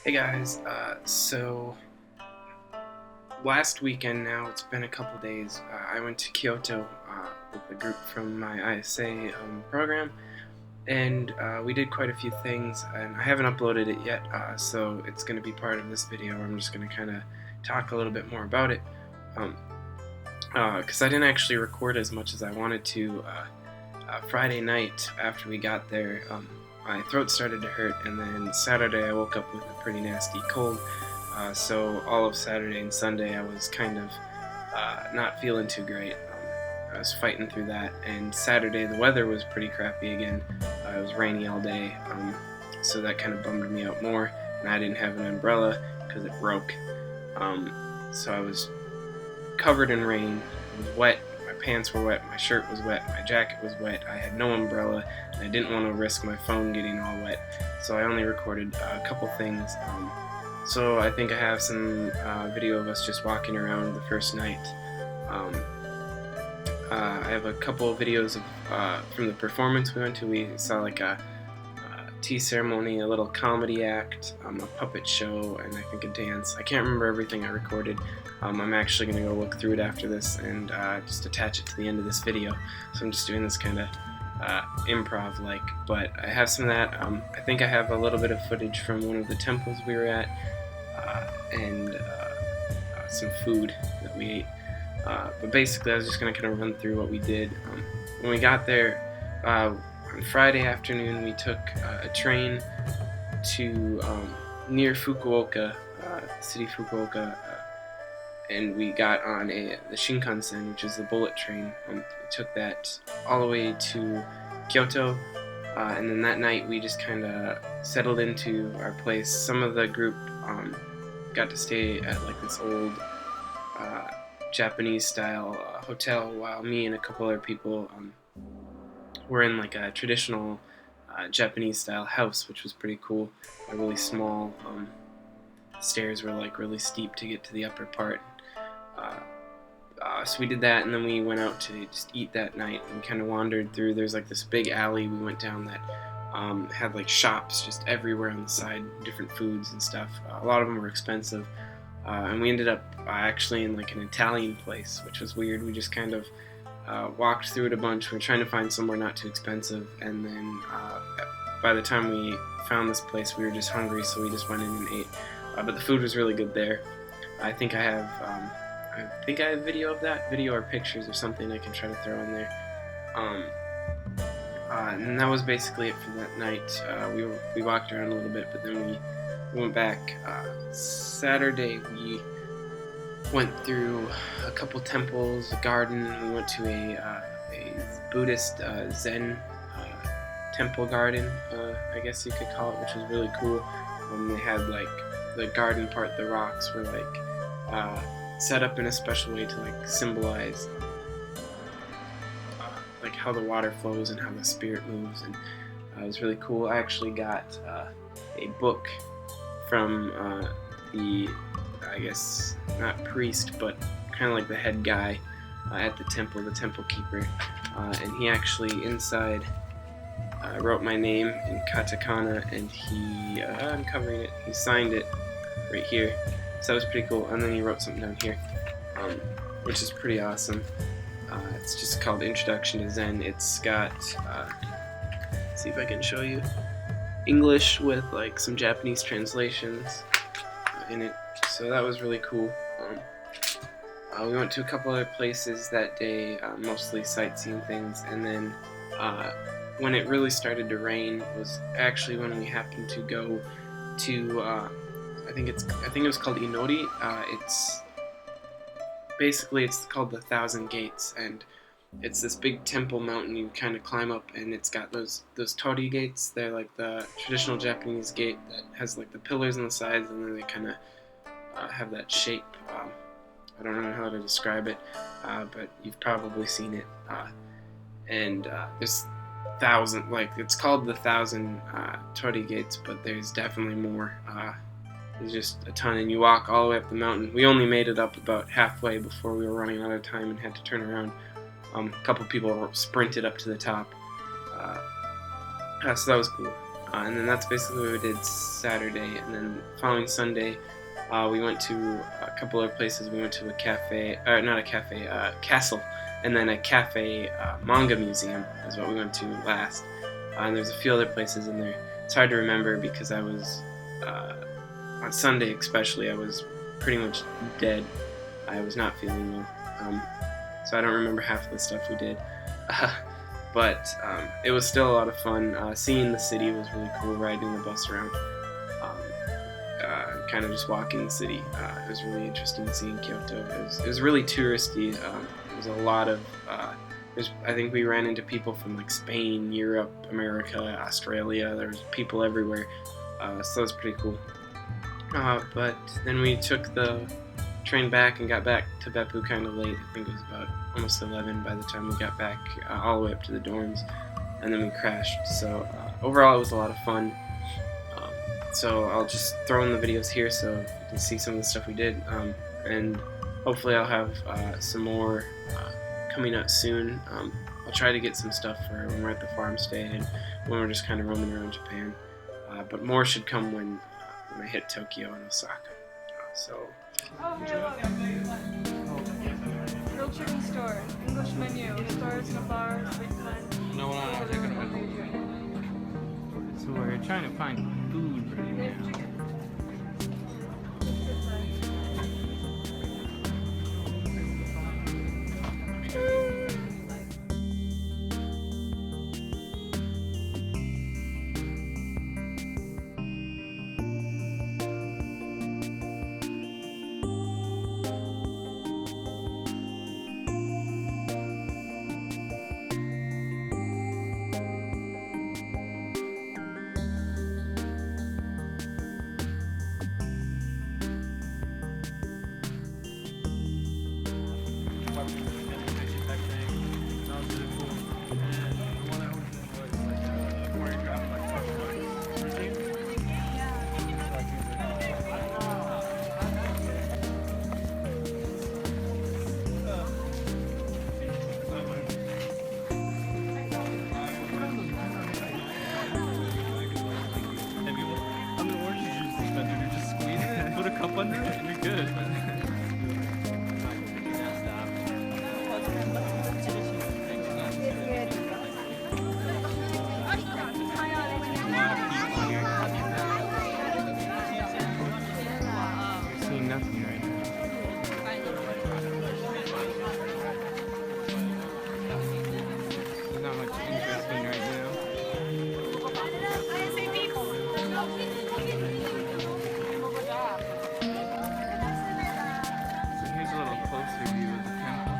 Hey guys, so last weekend now, it's been a couple days, I went to Kyoto with a group from my ISA program, and we did quite a few things, and I haven't uploaded it yet, so it's going to be part of this video where I'm just going to kind of talk a little bit more about it, because I didn't actually record as much as I wanted to. Friday night after we got there, my throat started to hurt, and then Saturday I woke up with a pretty nasty cold. So all of Saturday and Sunday I was kind of not feeling too great. I was fighting through that, and Saturday the weather was pretty crappy again. It was rainy all day, so that kind of bummed me out more, and I didn't have an umbrella because it broke. So I was covered in rain, it was wet, my pants were wet, my shirt was wet, my jacket was wet, I had no umbrella, and I didn't want to risk my phone getting all wet, so I only recorded a couple things. So I think I have some video of us just walking around the first night. Um, I have a couple of videos of, from the performance we went to. We saw like a tea ceremony, a little comedy act, a puppet show, and I think a dance. I can't remember everything I recorded. I'm actually going to go look through it after this and just attach it to the end of this video. So I'm just doing this kind of improv-like, but I have some of that. I think I have a little bit of footage from one of the temples we were at, and some food that we ate. But basically I was just going to kind of run through what we did. When we got there, on Friday afternoon we took a train to near Fukuoka, city Fukuoka, and we got on the Shinkansen, which is the bullet train. We took that all the way to Kyoto, and then that night we just kind of settled into our place. Some of the group got to stay at like this old Japanese style hotel, while me and a couple other people were in like a traditional Japanese style house, which was pretty cool. A really small, stairs were like really steep to get to the upper part. So we did that, and then we went out to just eat that night, and we kind of wandered through. There's like this big alley we went down that had like shops just everywhere on the side, different foods and stuff. A lot of them were expensive, and we ended up actually in like an Italian place, which was weird. We just kind of walked through it a bunch. We were trying to find somewhere not too expensive, and then by the time we found this place, we were just hungry, so we just went in and ate. But the food was really good there. I think I have video of that, video or pictures or something I can try to throw in there. And that was basically it for that night. We walked around a little bit, but then we went back. Saturday we went through a couple temples, a garden. We went to a Buddhist Zen temple garden, I guess you could call it, which was really cool. They had like the garden part, the rocks were like set up in a special way to like symbolize like how the water flows and how the spirit moves, and it was really cool. I actually got a book from the, I guess not priest, but kind of like the head guy at the temple keeper, and he actually inside wrote my name in katakana, and he, I'm covering it, he signed it right here, so that was pretty cool. And then he wrote something down here, which is pretty awesome. It's just called Introduction to Zen. It's got, let's see if I can show you, English with like some Japanese translations in it, so that was really cool. We went to a couple other places that day, mostly sightseeing things, and then when it really started to rain was actually when we happened to go to I think it was called Inori. It's called the Thousand Gates, and it's this big temple mountain you kind of climb up, and it's got those torii gates. They're like the traditional Japanese gate that has like the pillars on the sides, and then they kind of have that shape. I don't know how to describe it, but you've probably seen it. And there's it's called the Thousand Torii Gates, but there's definitely more. There's just a ton, and you walk all the way up the mountain. We only made it up about halfway before we were running out of time and had to turn around. A couple people sprinted up to the top, so that was cool. And then that's basically what we did Saturday. And then following Sunday, we went to a couple of places. We went to a cafe, not a cafe, castle, and then a cafe manga museum is what we went to last. And there's a few other places in there. It's hard to remember because I was, on Sunday especially, I was pretty much dead. I was not feeling well. So I don't remember half of the stuff we did. But it was still a lot of fun. Seeing the city was really cool, riding the bus around, kind of just walking the city. It was really interesting seeing Kyoto. It was really touristy. There was a lot of, I think we ran into people from like Spain, Europe, America, Australia. There was people everywhere, so it was pretty cool. But then we took the train back and got back to Beppu kind of late. I think it was about almost 11 by the time we got back all the way up to the dorms, and then we crashed. So overall it was a lot of fun. So I'll just throw in the videos here so you can see some of the stuff we did, and hopefully I'll have some more coming out soon. I'll try to get some stuff for when we're at the farm stay and when we're just kind of roaming around Japan, but more should come when I hit Tokyo and Osaka. Grilled chicken store, English menu, stars in a bar, sweet blend. No, so we're trying to find food right now. Cup under it and you're good. We're seeing nothing right now. There's not much interesting right now. Closer view of the temple.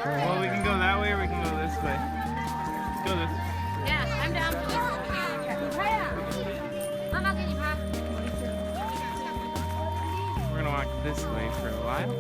Well, we can go that way or we can go this way. Let's go this way. Yeah, I'm down for this. We're gonna walk this way for a while.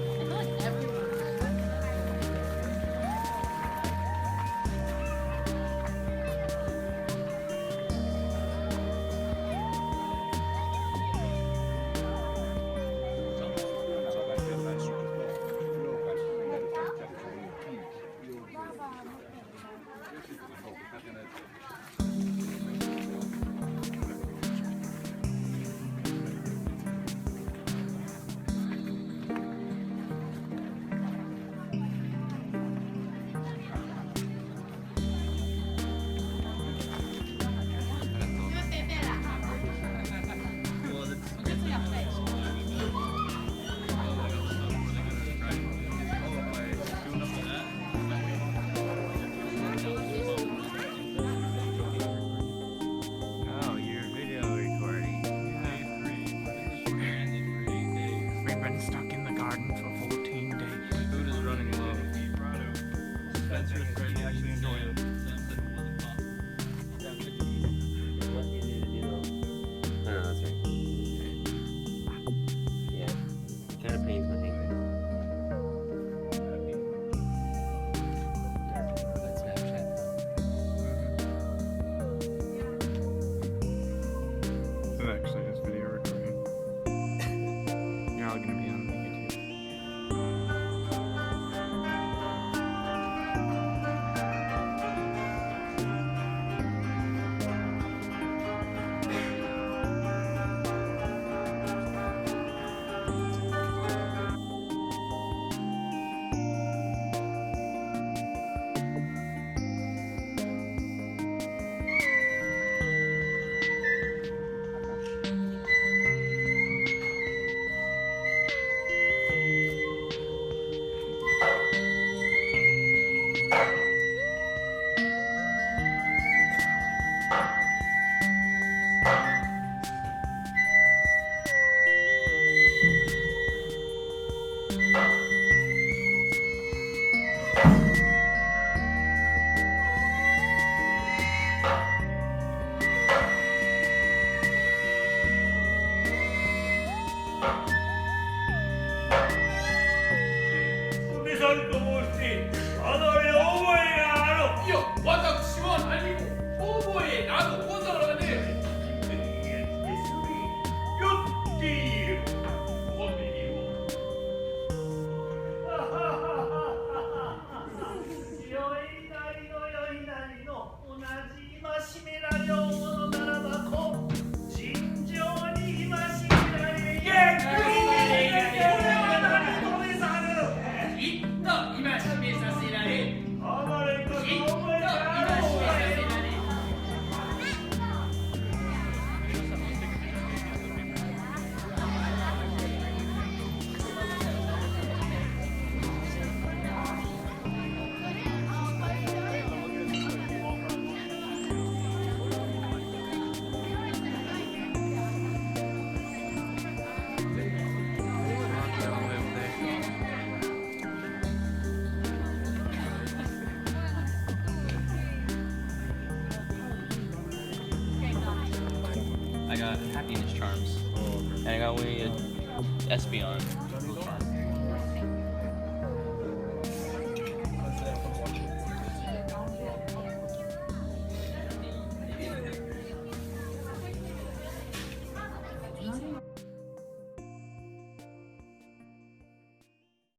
Actually, this video recording. You're all gonna be on the YouTube. I got happiness charms, and I got Winnie a Espeon.